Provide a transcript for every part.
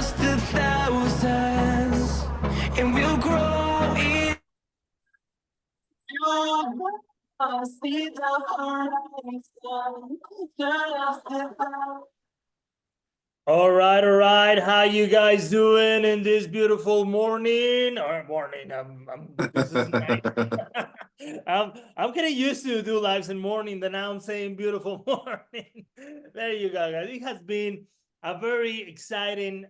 just the thousands, and we'll grow in. All right. How you guys doing in this beautiful morning or morning? This is night. I'm getting used to do lives in morning. Then now I'm saying beautiful morning. There you go, guys. It has been a very exciting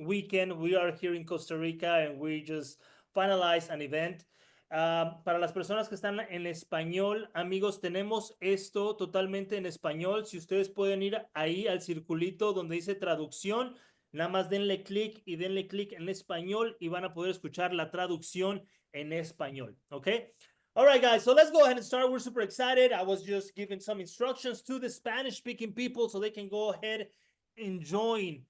weekend. We are here in Costa Rica and we just finalized an event. Para las personas que están en español, amigos, tenemos esto totalmente en español. Si ustedes pueden ir ahí al circulito donde dice traducción, nada más denle clic y denle clic en español y van a poder escuchar la traducción en español. ¿Ok? All right, guys, so let's go ahead and start. We're super excited. I was just giving some instructions to the Spanish-speaking people so they can go ahead and join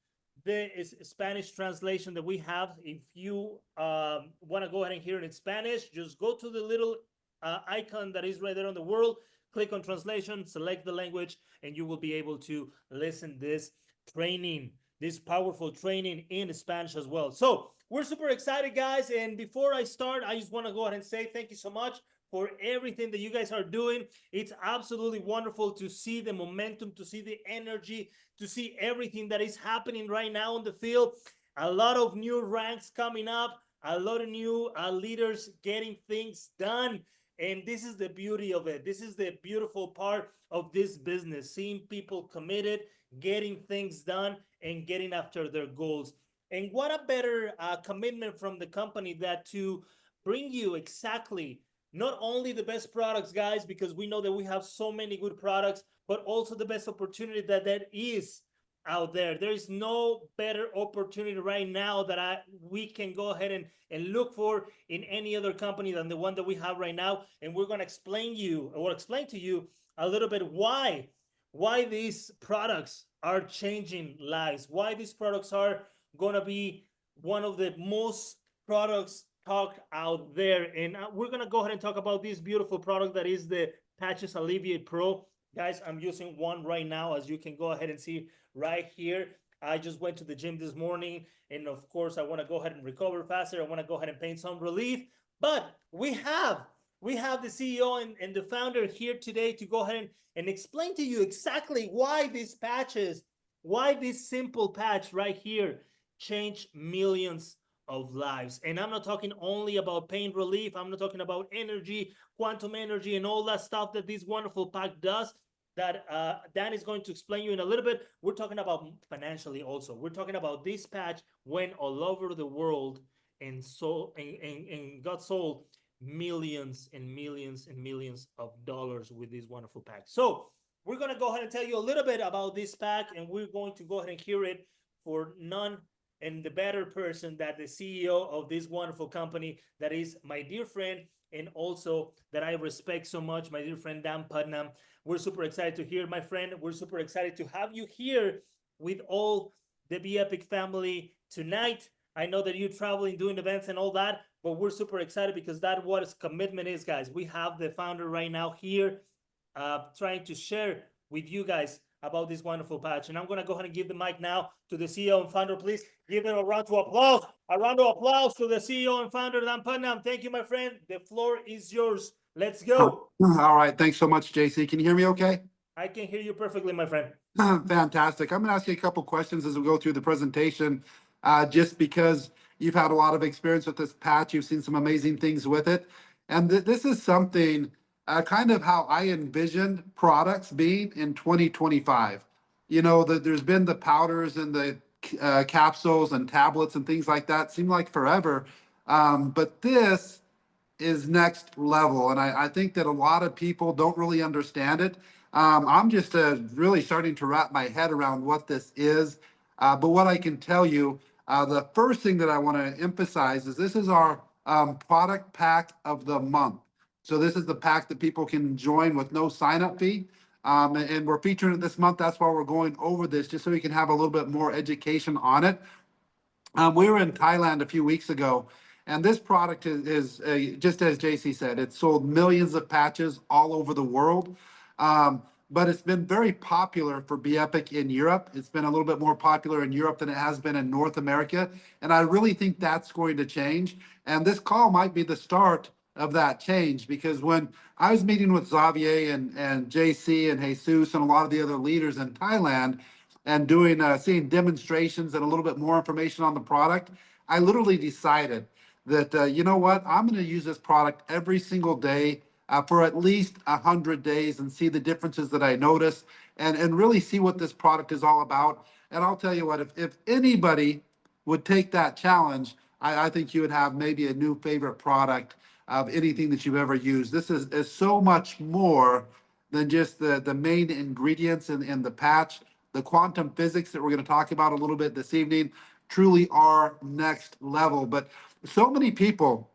the Spanish translation that we have. If you want to go ahead and hear it in Spanish, just go to the little icon that is right there on the world, click on translation, select the language, and you will be able to listen this training, this powerful training in Spanish as well. So we're super excited, guys. And before I start, I just want to go ahead and say thank you so much for everything that you guys are doing. It's absolutely wonderful to see the momentum, to see the energy, to see everything that is happening right now on the field. A lot of new ranks coming up, a lot of new leaders getting things done. And this is the beauty of it. This is the beautiful part of this business, seeing people committed, getting things done, and getting after their goals. And what a better commitment from the company that to bring you exactly not only the best products, guys, because we know that we have so many good products, but also the best opportunity that is out there. There is no better opportunity right now that we can go ahead and look for in any other company than the one that we have right now. And we're going to explain to you a little bit why these products are changing lives, why these products are going to be one of the most products talk out there. And we're gonna go ahead and talk about this beautiful product that is the Patches Allevi8 Pro. Guys, I'm using one right now, as you can go ahead and see right here. I just went to the gym this morning, and of course I want to go ahead and recover faster. I want to go ahead and pain some relief, but we have the CEO and the founder here today to go ahead and explain to you exactly why these patches, why this simple patch right here change millions of lives. And I'm not talking only about pain relief. I'm not talking about energy, quantum energy, and all that stuff that this wonderful pack does that Dan is going to explain you in a little bit. We're talking about financially also. We're talking about this patch went all over the world and got sold millions and millions and millions of dollars with this wonderful pack. So we're going to go ahead and tell you a little bit about this pack, and we're going to go ahead and hear it for none and the better person that the CEO of this wonderful company that is my dear friend and also that I respect so much, my dear friend Dan Putnam. We're super excited to hear, my friend. We're super excited to have you here with all the Be Epic family tonight. I know that you're traveling, doing events and all that, but we're super excited because that's what his commitment is, guys. We have the founder right now here trying to share with you guys about this wonderful patch. And I'm going to go ahead and give the mic now to the CEO and founder. Please give them a round of applause. A round of applause to the CEO and founder, Dan Putnam. Thank you, my friend. The floor is yours. Let's go. All right. Thanks so much, JC. Can you hear me okay? I can hear you perfectly, my friend. Fantastic. I'm going to ask you a couple questions as we go through the presentation, just because you've had a lot of experience with this patch. You've seen some amazing things with it. And this is something kind of how I envisioned products being in 2025. You know, there's been the powders and the capsules and tablets and things like that. Seem like forever. But this is next level. And I think that a lot of people don't really understand it. I'm just really starting to wrap my head around what this is. But what I can tell you, the first thing that I want to emphasize is this is our product pack of the month. So this is the pack that people can join with no sign-up fee. And we're featuring it this month. That's why we're going over this, just so we can have a little bit more education on it. We were in Thailand a few weeks ago, and this product is just as JC said, it's sold millions of patches all over the world. but it's been very popular for Beepic in Europe. It's been a little bit more popular in Europe than it has been in North America. And I really think that's going to change. And this call might be the start of that change, because when I was meeting with Xavier and JC and Jesus and a lot of the other leaders in Thailand and doing seeing demonstrations and a little bit more information on the product, I literally decided that you know what, I'm going to use this product every single day for at least 100 days and see the differences that I notice, and really see what this product is all about. And I'll tell you what, if anybody would take that challenge, I think you would have maybe a new favorite product of anything that you've ever used. This is so much more than just the main ingredients in the patch. The quantum physics that we're going to talk about a little bit this evening truly are next level. But so many people,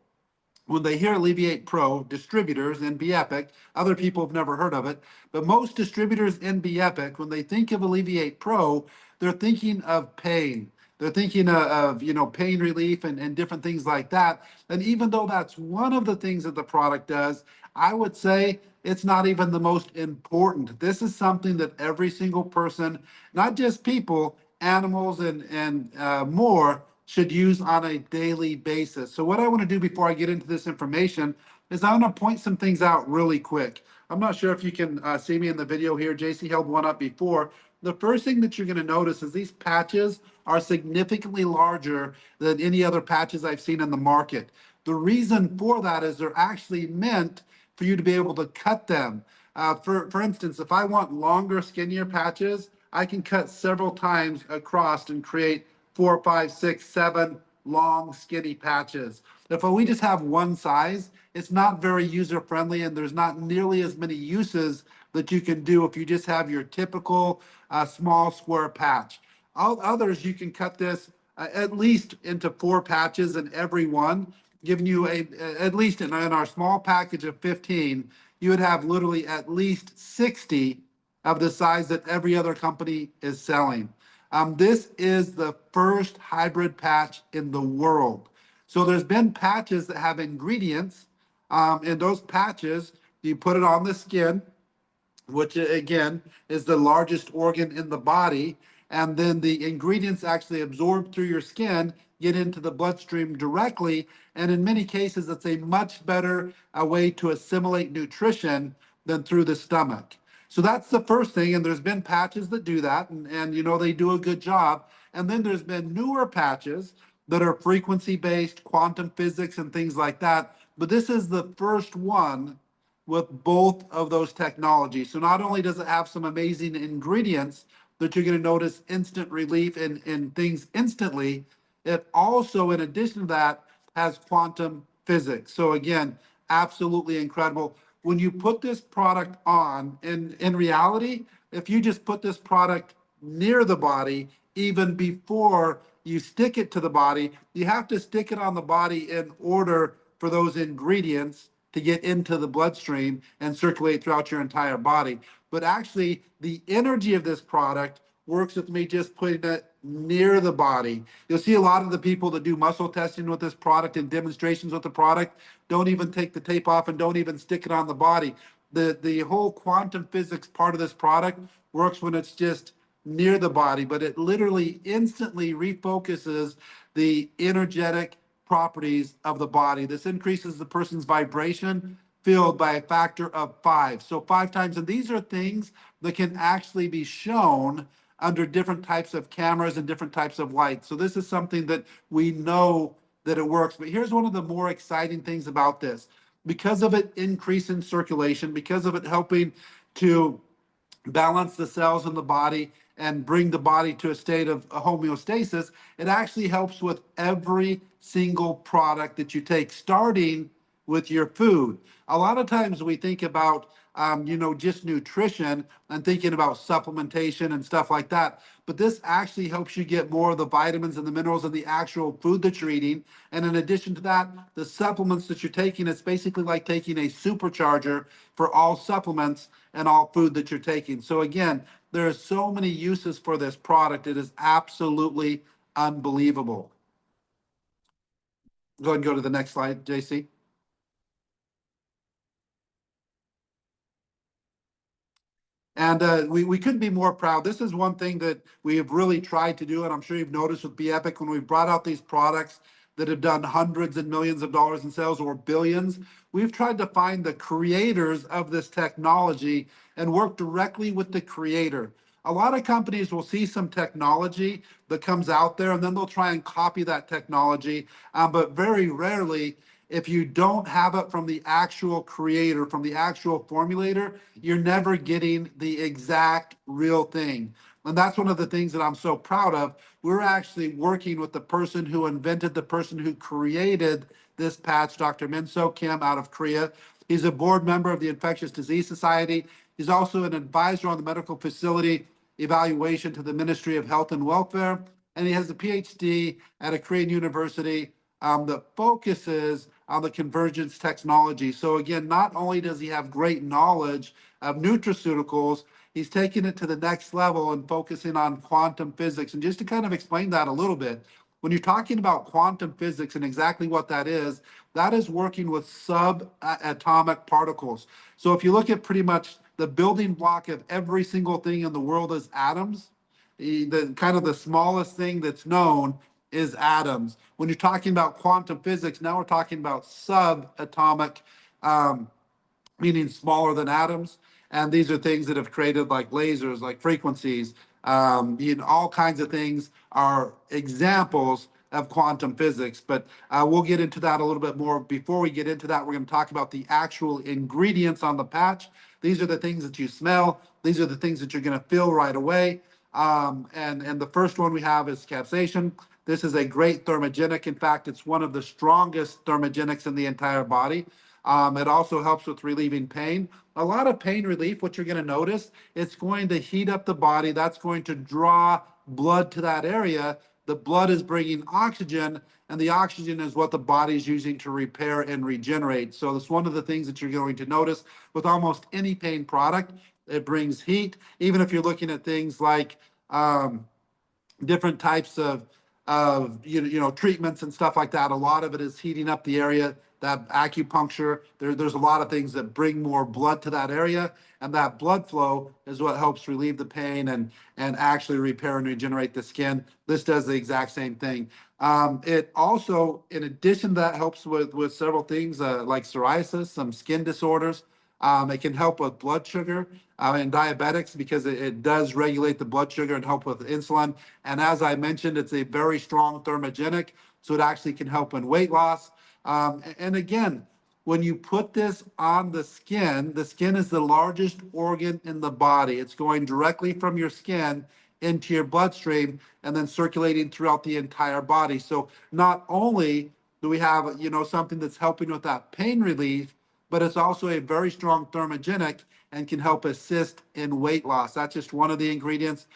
when they hear Allevi8 Pro, distributors in Beepic, other people have never heard of it, but most distributors in Beepic, when they think of Allevi8 Pro, they're thinking of pain. They're thinking of pain relief and different things like that. And even though that's one of the things that the product does, I would say it's not even the most important. This is something that every single person, not just people, animals, and more, should use on a daily basis. So what I want to do before I get into this information is I'm going to point some things out really quick. I'm not sure if you can see me in the video here. JC held one up before. The first thing that you're going to notice is these patches are significantly larger than any other patches I've seen in the market. The reason for that is they're actually meant for you to be able to cut them. For instance, if I want longer, skinnier patches, I can cut several times across and create 4, 5, 6, 7 long, skinny patches. If we just have one size, it's not very user friendly, and there's not nearly as many uses that you can do if you just have your typical small square patch. All others, you can cut this at least into 4 patches in every one, giving you at least in our small package of 15, you would have literally at least 60 of the size that every other company is selling. This is the first hybrid patch in the world. So there's been patches that have ingredients, and those patches, you put it on the skin, which again is the largest organ in the body. And then the ingredients actually absorb through your skin, get into the bloodstream directly. And in many cases, it's a much better way to assimilate nutrition than through the stomach. So that's the first thing. And there's been patches that do that, and they do a good job. And then there's been newer patches that are frequency based, quantum physics, and things like that. But this is the first one with both of those technologies. So not only does it have some amazing ingredients that you're going to notice instant relief in things instantly, it also, in addition to that, has quantum physics. So again, absolutely incredible. When you put this product on, in reality, if you just put this product near the body, even before you stick it to the body, you have to stick it on the body in order for those ingredients to get into the bloodstream and circulate throughout your entire body. But actually, the energy of this product works with me just putting it near the body. You'll see a lot of the people that do muscle testing with this product and demonstrations with the product don't even take the tape off and don't even stick it on the body. The whole quantum physics part of this product works when it's just near the body, but it literally instantly refocuses the energetic properties of the body. This increases the person's vibration field by a factor of 5. So 5 times, and these are things that can actually be shown under different types of cameras and different types of lights. So this is something that we know that it works. But here's one of the more exciting things about this. Because of it increasing circulation, because of it helping to balance the cells in the body and bring the body to a state of homeostasis, it actually helps with every single product that you take, starting with your food. A lot of times we think about, just nutrition and thinking about supplementation and stuff like that. But this actually helps you get more of the vitamins and the minerals in the actual food that you're eating. And in addition to that, the supplements that you're taking, it's basically like taking a supercharger for all supplements and all food that you're taking. So again, there are so many uses for this product. It is absolutely unbelievable. Go ahead and go to the next slide, JC. And we couldn't be more proud. This is one thing that we have really tried to do, and I'm sure you've noticed with Be Epic when we brought out these products that have done hundreds and millions of dollars in sales or billions. We've tried to find the creators of this technology and work directly with the creator. A lot of companies will see some technology that comes out there and then they'll try and copy that technology. But very rarely, if you don't have it from the actual creator, from the actual formulator, you're never getting the exact real thing. And that's one of the things that I'm so proud of. We're actually working with the person who invented, the person who created this patch, Dr. Min-So Kim out of Korea. He's a board member of the Infectious Disease Society. He's also an advisor on the medical facility evaluation to the Ministry of Health and Welfare. And he has a PhD at a Korean university that focuses on the convergence technology. So again, not only does he have great knowledge of nutraceuticals, he's taking it to the next level and focusing on quantum physics. And just to kind of explain that a little bit, when you're talking about quantum physics and exactly what that is working with subatomic particles. So if you look at pretty much the building block of every single thing in the world is atoms, the kind of the smallest thing that's known is atoms. When you're talking about quantum physics, now we're talking about subatomic, meaning smaller than atoms. And these are things that have created like lasers, like frequencies, all kinds of things are examples of quantum physics. But we'll get into that a little bit more. Before we get into that, we're going to talk about the actual ingredients on the patch. These are the things that you smell. These are the things that you're going to feel right away. And the first one we have is capsaicin. This is a great thermogenic. In fact, it's one of the strongest thermogenics in the entire body. It also helps with relieving pain. A lot of pain relief, what you're going to notice, it's going to heat up the body. That's going to draw blood to that area. The blood is bringing oxygen, and the oxygen is what the body is using to repair and regenerate. So it's one of the things that you're going to notice with almost any pain product. It brings heat, even if you're looking at things like different types of treatments and stuff like that. A lot of it is heating up the area. That acupuncture, there's a lot of things that bring more blood to that area, and that blood flow is what helps relieve the pain and actually repair and regenerate the skin. This does the exact same thing. It also, in addition to that, helps with several things like psoriasis, some skin disorders. It can help with blood sugar in diabetics because it does regulate the blood sugar and help with insulin. And as I mentioned, it's a very strong thermogenic, so it actually can help in weight loss. And again, when you put this on the skin is the largest organ in the body. It's going directly from your skin into your bloodstream and then circulating throughout the entire body. So not only do we have, something that's helping with that pain relief, but it's also a very strong thermogenic and can help assist in weight loss. That's just one of the ingredients.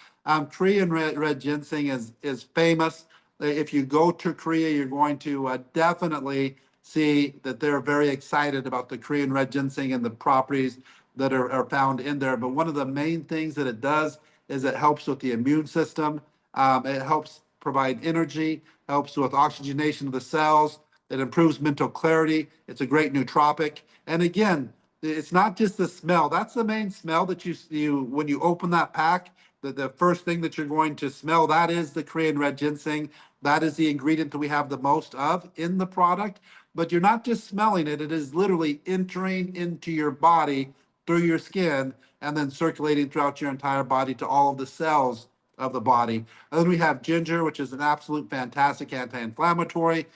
Korean red ginseng is famous. If you go to Korea, you're going to definitely see that they're very excited about the Korean red ginseng and the properties that are found in there. But one of the main things that it does is it helps with the immune system. It helps provide energy, helps with oxygenation of the cells. It improves mental clarity. It's a great nootropic. And again, it's not just the smell. That's the main smell that you when you open that pack. The first thing that you're going to smell, that is the Korean red ginseng. That is the ingredient that we have the most of in the product. But you're not just smelling it, it is literally entering into your body through your skin and then circulating throughout your entire body to all of the cells of the body. And then we have ginger, which is an absolute fantastic anti-inflammatory.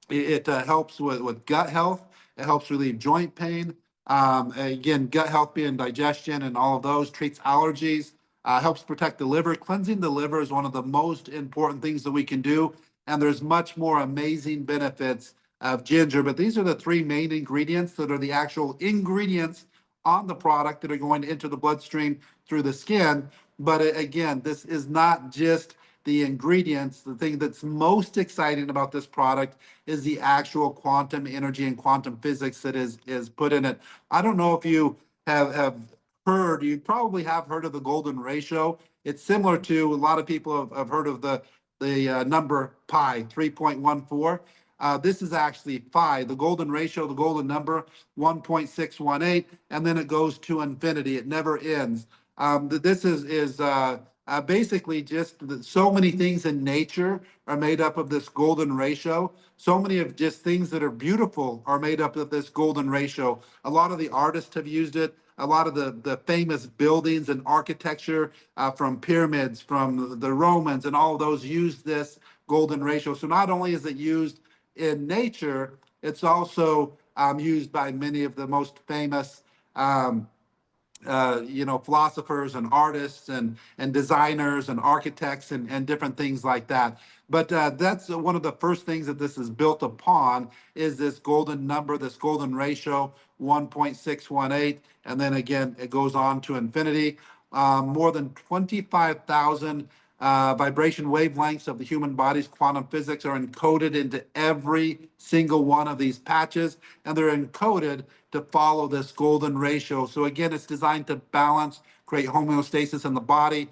It helps with gut health. It helps relieve joint pain. Again, gut health being digestion and all of those, treats allergies, helps protect the liver. Cleansing the liver is one of the most important things that we can do. And there's much more amazing benefits of ginger. But these are the three main ingredients that are the actual ingredients on the product that are going to enter the bloodstream through the skin. But again, this is not just the ingredients. The thing that's most exciting about this product is the actual quantum energy and quantum physics that is put in it. I don't know if you have heard, you probably have heard of the golden ratio. It's similar to, a lot of people have heard of the number pi, 3.14. This is actually phi, the golden ratio, the golden number, 1.618, and then it goes to infinity. It never ends. This is basically just so many things in nature are made up of this golden ratio. So many of just things that are beautiful are made up of this golden ratio. A lot of the artists have used it. A lot of the famous buildings and architecture from pyramids, from the Romans, and all of those use this golden ratio. So not only is it used in nature, it's also used by many of the most famous philosophers and artists and designers and architects and different things like that. But that's one of the first things that this is built upon is this golden number, this golden ratio, 1.618. And then again, it goes on to infinity. More than 25,000 vibration wavelengths of the human body's quantum physics are encoded into every single one of these patches, and they're encoded to follow this golden ratio. So again, it's designed to balance, create homeostasis in the body,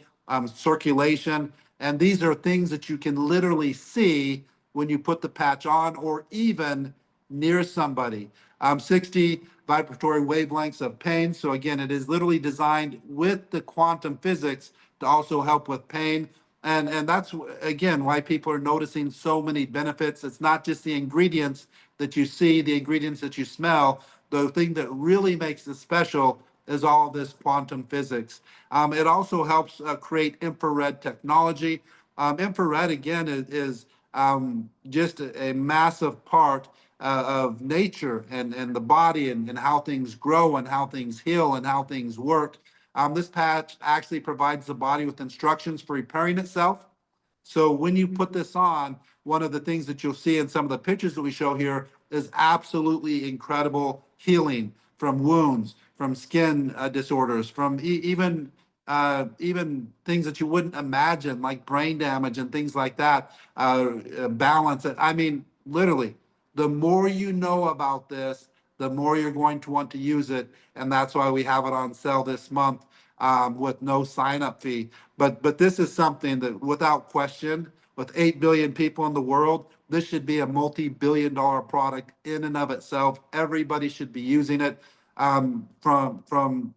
circulation, and these are things that you can literally see when you put the patch on or even near somebody. 60 vibratory wavelengths of pain. So again, it is literally designed with the quantum physics to also help with pain. And that's, again, why people are noticing so many benefits. It's not just the ingredients that you see, the ingredients that you smell. The thing that really makes it special is all of this quantum physics. It also helps create infrared technology. Infrared, again, is just a massive part of nature and the body and how things grow and how things heal and how things work. This patch actually provides the body with instructions for repairing itself. So when you put this on, one of the things that you'll see in some of the pictures that we show here is absolutely incredible healing from wounds, from skin disorders, from even things that you wouldn't imagine, like brain damage and things like that, balance. I mean, literally, the more you know about this, the more you're going to want to use it. And that's why we have it on sale this month with no sign up fee. But this is something that, without question, with 8 billion people in the world, this should be a multi-billion-dollar product in and of itself. Everybody should be using it. From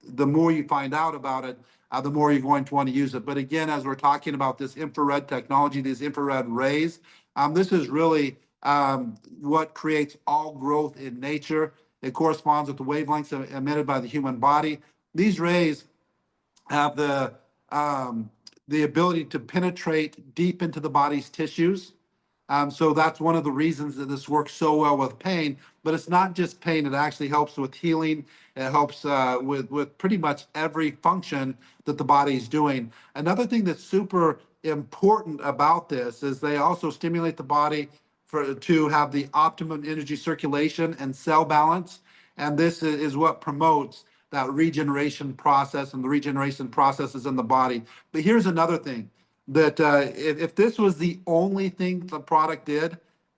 the more you find out about it, the more you're going to want to use it. But again, as we're talking about this infrared technology, these infrared rays, this is really what creates all growth in nature. It corresponds with the wavelengths emitted by the human body. These rays have the ability to penetrate deep into the body's tissues. So that's one of the reasons that this works so well with pain. But it's not just pain; it actually helps with healing. It helps with pretty much every function that the body is doing. Another thing that's super important about this is they also stimulate the body to have the optimum energy circulation and cell balance. And this is what promotes that regeneration process and the regeneration processes in the body. But here's another thing that if this was the only thing the product did,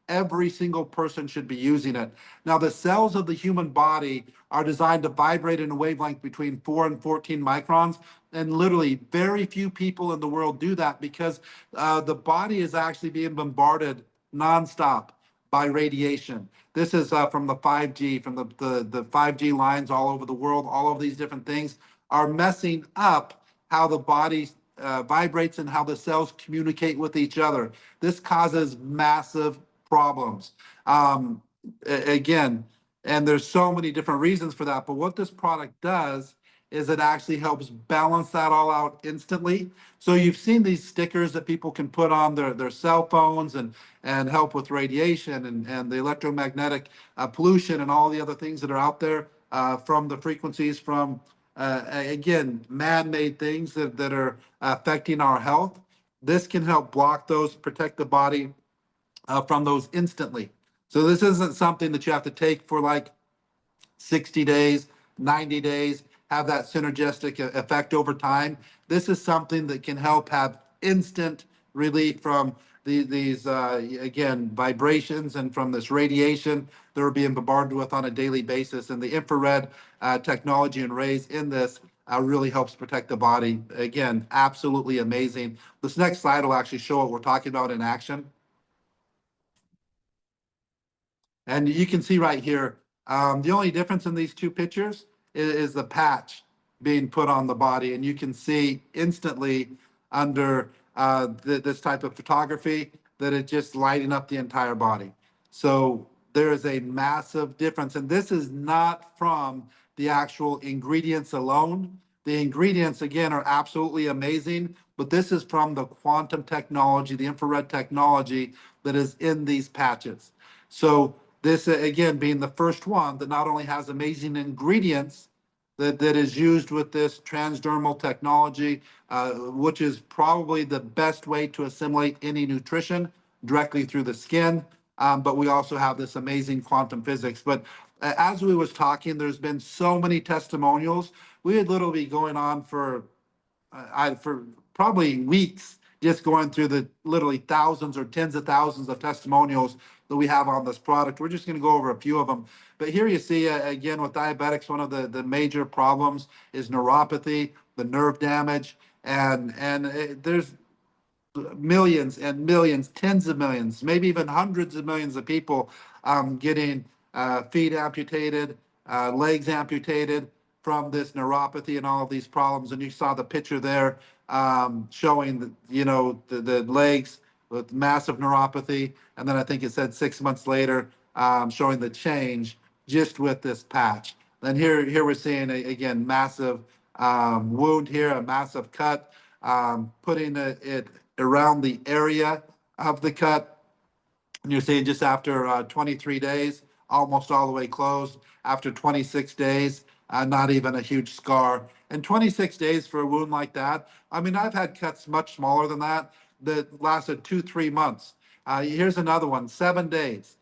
every single person should be using it. Now, the cells of the human body are designed to vibrate in a wavelength between 4 and 14 microns. And literally, very few people in the world do that because the body is actually being bombarded nonstop by radiation. This is from the 5G, from the 5G lines all over the world. All of these different things are messing up how the body vibrates and how the cells communicate with each other. This causes massive problems. Again, and there's so many different reasons for that. But what this product does is it actually helps balance that all out instantly. So you've seen these stickers that people can put on their cell phones and help with radiation and the electromagnetic pollution and all the other things that are out there from the frequencies from, again, man-made things that are affecting our health. This can help block those, protect the body from those instantly. So this isn't something that you have to take for like 60 days, 90 days, have that synergistic effect over time. This is something that can help have instant relief from these again, vibrations and from this radiation that we're being bombarded with on a daily basis. And the infrared technology and rays in this really helps protect the body. Again, absolutely amazing. This next slide will actually show what we're talking about in action. And you can see right here, the only difference in these two pictures is the patch being put on the body. And you can see instantly under this type of photography that it's just lighting up the entire body. So there is a massive difference. And this is not from the actual ingredients alone. The ingredients, again, are absolutely amazing, but this is from the quantum technology, the infrared technology that is in these patches. So this, again, being the first one that not only has amazing ingredients that is used with this transdermal technology, which is probably the best way to assimilate any nutrition directly through the skin. But we also have this amazing quantum physics. But as we was talking, there's been so many testimonials. We would literally be going on for probably weeks, just going through the literally thousands or tens of thousands of testimonials that we have on this product. We're just going to go over a few of them. But here you see, again, with diabetics, one of the major problems is neuropathy, the nerve damage, and there's millions and millions, tens of millions, maybe even hundreds of millions of people getting feet amputated, legs amputated from this neuropathy and all of these problems. And you saw the picture there showing the legs with massive neuropathy. And then I think it said 6 months later showing the change just with this patch. Then here we're seeing again massive wound here, a massive cut, putting it around the area of the cut. And you're seeing just after 23 days, almost all the way closed. After 26 days, not even a huge scar. And 26 days for a wound like that. I mean, I've had cuts much smaller than that lasted 2-3 months. Here's another one, 7 days.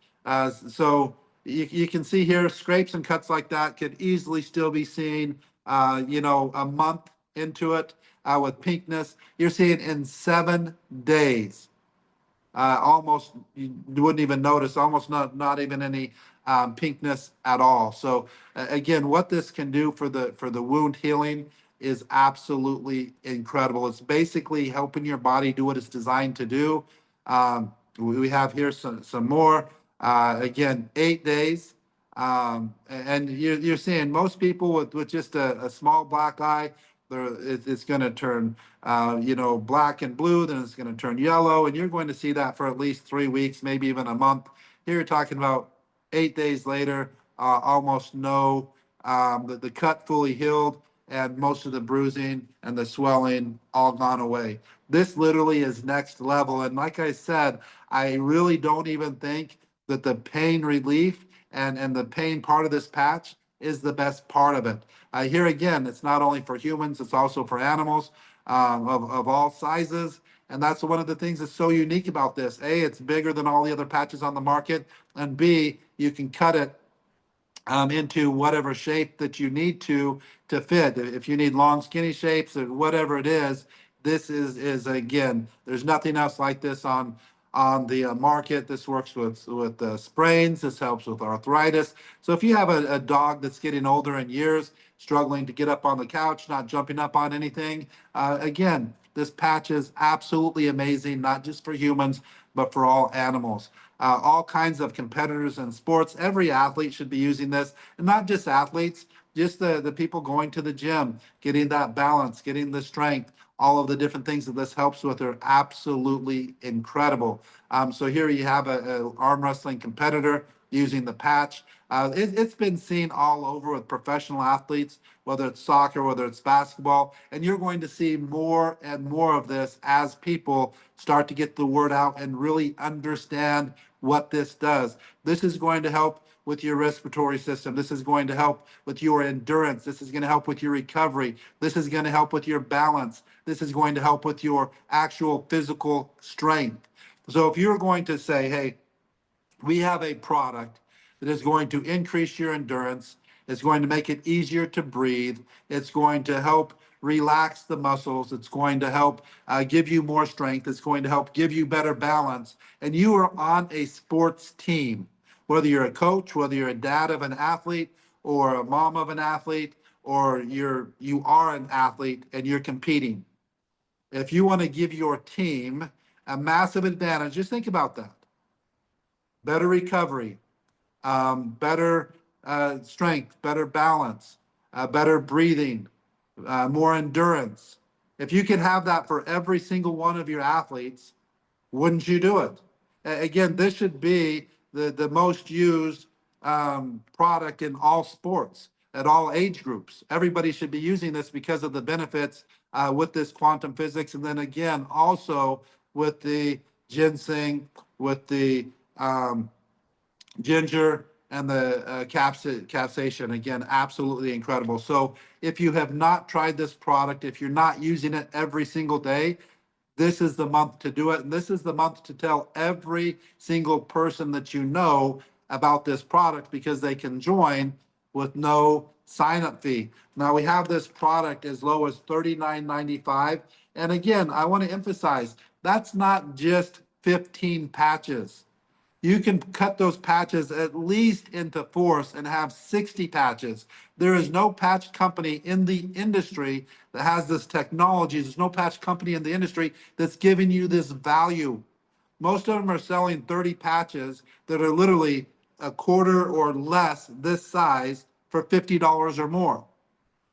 So you can see here, scrapes and cuts like that could easily still be seen, a month into it with pinkness. You're seeing in 7 days almost you wouldn't even notice, almost not even any pinkness at all. So again, what this can do for the wound healing is absolutely incredible. It's basically helping your body do what it's designed to do. We have here some more. Again, 8 days. And you're seeing most people with just a small black eye, it's going to turn black and blue, then it's going to turn yellow, and you're going to see that for at least 3 weeks, maybe even a month. Here you're talking about 8 days later, almost no, the cut fully healed, and most of the bruising and the swelling all gone away. This literally is next level. And like I said, I really don't even think that the pain relief and the pain part of this patch is the best part of it. Here again, it's not only for humans, it's also for animals of all sizes. And that's one of the things that's so unique about this. A, it's bigger than all the other patches on the market. And B, you can cut it into whatever shape that you need to fit. If you need long, skinny shapes or whatever it is, this is again, there's nothing else like this on the market. This works with sprains. This helps with arthritis. So if you have a dog that's getting older in years, struggling to get up on the couch, not jumping up on anything, again, this patch is absolutely amazing, not just for humans, but for all animals. All kinds of competitors in sports. Every athlete should be using this, and not just athletes, just the people going to the gym, getting that balance, getting the strength. All of the different things that this helps with are absolutely incredible. So here you have a arm wrestling competitor using the patch. It's been seen all over with professional athletes, whether it's soccer, whether it's basketball, and you're going to see more and more of this as people start to get the word out and really understand what this does. This is going to help with your respiratory system. This is going to help with your endurance. This is going to help with your recovery. This is going to help with your balance. This is going to help with your actual physical strength. So if you're going to say, hey, we have a product that is going to increase your endurance. It's going to make it easier to breathe. It's going to help relax the muscles. It's going to help give you more strength. It's going to help give you better balance. And you are on a sports team, whether you're a coach, whether you're a dad of an athlete or a mom of an athlete, or you are an athlete and you're competing. If you want to give your team a massive advantage, just think about that. Better recovery, better strength, better balance, better breathing, more endurance. If you can have that for every single one of your athletes, wouldn't you do it? Again, this should be the most used product in all sports at all age groups. Everybody should be using this because of the benefits with this quantum physics. And then again, also with the ginseng, with the ginger, and the capsaicin. Again, absolutely incredible. So if you have not tried this product, if you're not using it every single day, this is the month to do it. And this is the month to tell every single person that you know about this product, because they can join with no sign up fee. Now we have this product as low as $39.95. And again, I want to emphasize that's not just 15 patches. You can cut those patches at least into fourths and have 60 patches. There is no patch company in the industry that has this technology. There's no patch company in the industry that's giving you this value. Most of them are selling 30 patches that are literally a quarter or less this size for $50 or more.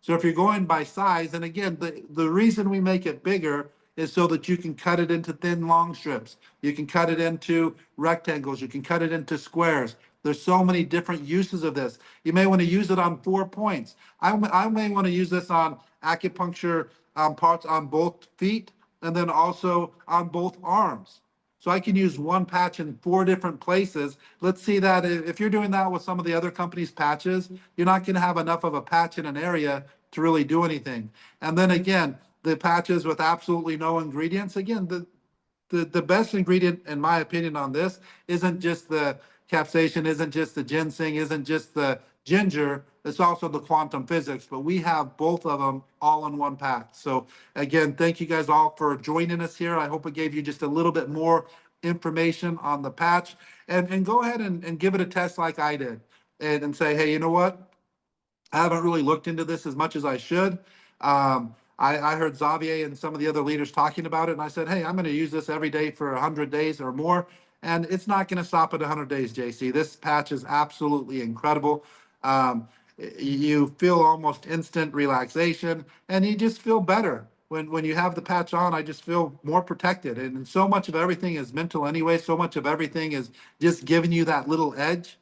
So if you're going by size, and again, the reason we make it bigger is so that you can cut it into thin, long strips. You can cut it into rectangles. You can cut it into squares. There's so many different uses of this. You may want to use it on 4 points. I may want to use this on acupuncture parts on both feet, and then also on both arms. So I can use one patch in 4 different places. Let's see that if you're doing that with some of the other companies' patches, you're not going to have enough of a patch in an area to really do anything. And then again, the patches with absolutely no ingredients. Again, the best ingredient, in my opinion, on this isn't just the capsaicin, isn't just the ginseng, isn't just the ginger. It's also the quantum physics, but we have both of them all in one pack. So again, thank you guys all for joining us here. I hope it gave you just a little bit more information on the patch, and go ahead and give it a test like I did, and say, hey, you know what? I haven't really looked into this as much as I should. I heard Xavier and some of the other leaders talking about it, and I said, hey, I'm going to use this every day for 100 days or more. And it's not going to stop at 100 days, JC. This patch is absolutely incredible. You feel almost instant relaxation, and you just feel better. When you have the patch on, I just feel more protected. And so much of everything is mental anyway. So much of everything is just giving you that little edge.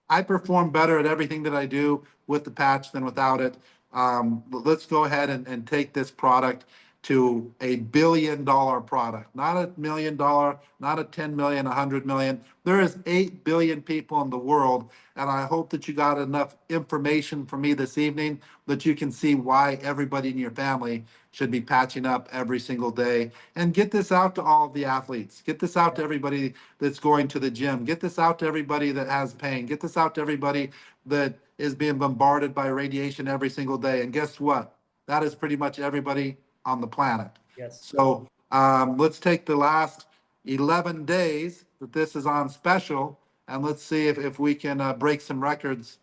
I perform better at everything that I do with the patch than without it. But let's go ahead and take this product to $1 billion product, not $1 million, not a 10 million, 100 million. There is 8 billion people in the world. And I hope that you got enough information from me this evening that you can see why everybody in your family should be patching up every single day. And get this out to all of the athletes. Get this out to everybody that's going to the gym. Get this out to everybody that has pain. Get this out to everybody that is being bombarded by radiation every single day. And guess what? That is pretty much everybody on the planet. Yes. So let's take the last 11 days that this is on special, and let's see if we can break some records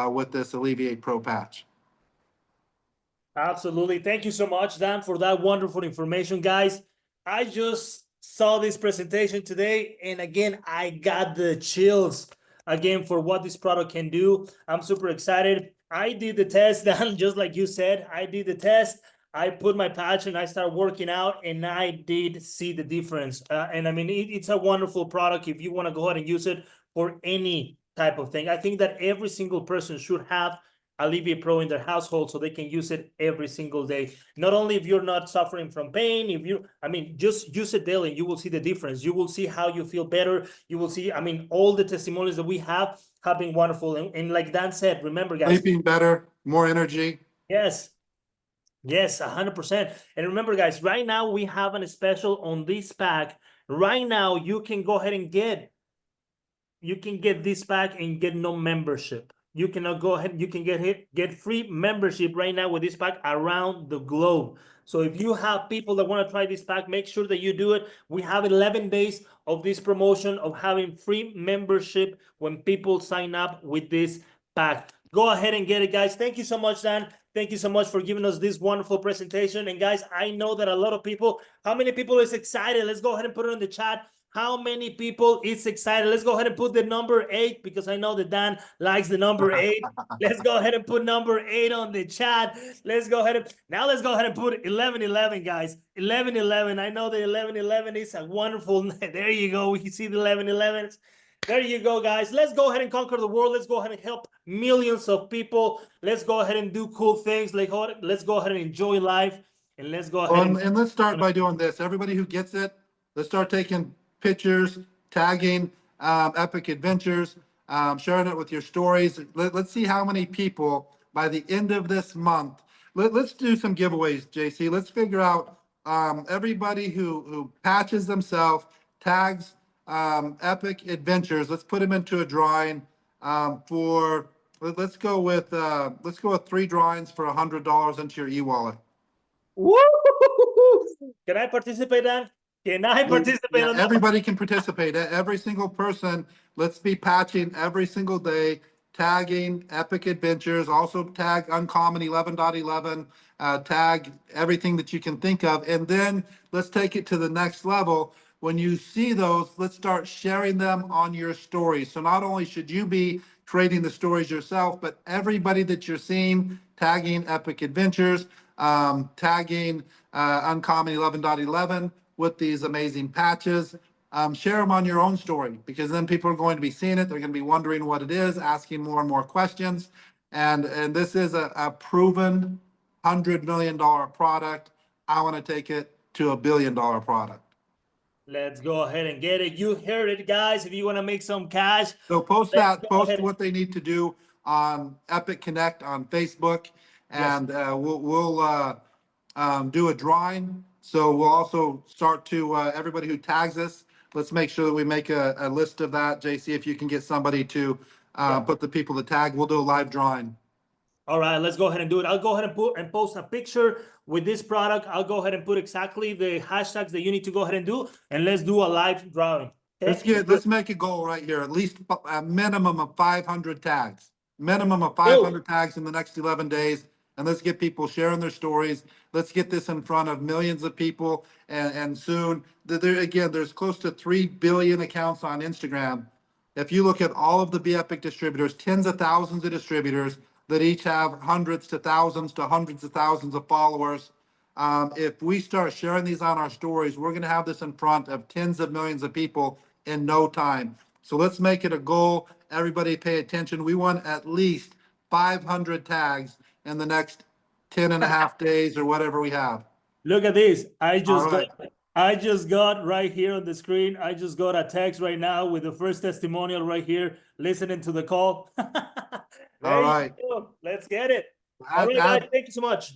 with this Allevi8 Pro patch. Absolutely. Thank you so much, Dan, for that wonderful information, guys. I just saw this presentation today, and again, I got the chills again for what this product can do. I'm super excited. I did the test, Dan, just like you said. I did the test. I put my patch and I started working out, and I did see the difference. And I mean, it's a wonderful product if you want to go ahead and use it for any type of thing. I think that every single person should have Allevi8 Pro in their household so they can use it every single day. Not only if you're not suffering from pain, if you, I mean, just use it daily, you will see the difference. You will see how you feel better. You will see, I mean, all the testimonials that we have been wonderful. And like Dan said, remember, guys. Sleeping better, more energy. Yes. Yes, 100%. And remember, guys, right now we have a special on this pack. Right now, you can go ahead and get this pack and get no membership. You cannot go ahead, you can get free membership right now with this pack around the globe. So if you have people that want to try this pack, make sure that you do it. We have 11 days of this promotion of having free membership when people sign up with this pack. Go ahead and get it, guys. Thank you so much, Dan. Thank you so much for giving us this wonderful presentation. And guys, I know that a lot of people, how many people is excited? Let's go ahead and put it in the chat. how many people is excited. Let's go ahead and put the number 8 because I know that Dan likes the number 8. Let's go ahead and put number 8 on the chat. Let's go ahead and put 1111, guys. 1111. I know the 1111 is a wonderful. There you go. We can see the 1111s. There you go, guys. Let's go ahead and conquer the world. Let's go ahead and help millions of people. Let's go ahead and do cool things. Let's go ahead and enjoy life. And let's go ahead and let's start by doing this. Everybody who gets it, let's start taking pictures, tagging Epic Adventures, sharing it with your stories. Let's see how many people by the end of this month. Let's do some giveaways, JC. Let's figure out everybody who patches themselves, tags Epic Adventures. Let's put them into a drawing for. Let's go with 3 drawings for $100 into your e-wallet. Woo! Can I participate, Dan? Can I participate Yeah, on that? everybody can participate. Every single person. Let's be patching every single day, tagging Epic Adventures. Also tag Uncommon 11.11. Tag everything that you can think of, and then let's take it to the next level. When you see those, let's start sharing them on your stories. So not only should you be creating the stories yourself, but everybody that you're seeing tagging Epic Adventures, tagging Uncommon 11.11 with these amazing patches. Share them on your own story, because then people are going to be seeing it. They're going to be wondering what it is, asking more and more questions. And this is a proven $100 million product. I want to take it to $1 billion product. Let's go ahead and get it. You heard it, guys. If you want to make some cash, So post ahead. what they need to do on Epic Connect on Facebook, and we'll do a drawing. So we'll also start to everybody who tags us. Let's make sure that we make a list of that. JC, if you can get somebody to put the people to tag, we'll do a live drawing. All right, let's go ahead and do it. I'll go ahead and post a picture with this product. I'll go ahead and put exactly the hashtags that you need to go ahead and do, and let's do a live drawing. Okay? Let's make a goal right here. At least a minimum of 500 tags. Minimum of 500 tags in the next 11 days. And let's get people sharing their stories. Let's get this in front of millions of people. And soon, there's close to 3 billion accounts on Instagram. If you look at all of the Be Epic distributors, tens of thousands of distributors that each have hundreds to thousands to hundreds of thousands of followers. If we start sharing these on our stories, we're going to have this in front of tens of millions of people in no time. So let's make it a goal. Everybody pay attention. We want at least 500 tags in the next 10 and a half days or whatever we have. Look at this. I just right. got right here on the screen. I just got a text right now with the first testimonial right here, listening to the call. All right. Let's get it. All right, guys. Thank you so much.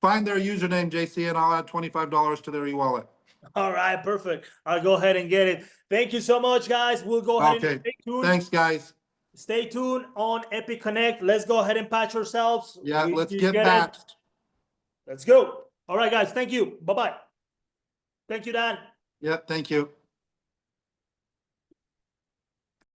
Find their username, JC, and I'll add $25 to their e-wallet. All right, perfect. I'll go ahead and get it. Thank you so much, guys. We'll go ahead and stay tuned. Thanks, guys. Stay tuned on Epic Connect. Let's go ahead and patch ourselves. Yeah, let's get patched. Let's go. All right, guys. Thank you. Bye-bye. Thank you, Dan. Yep, thank you.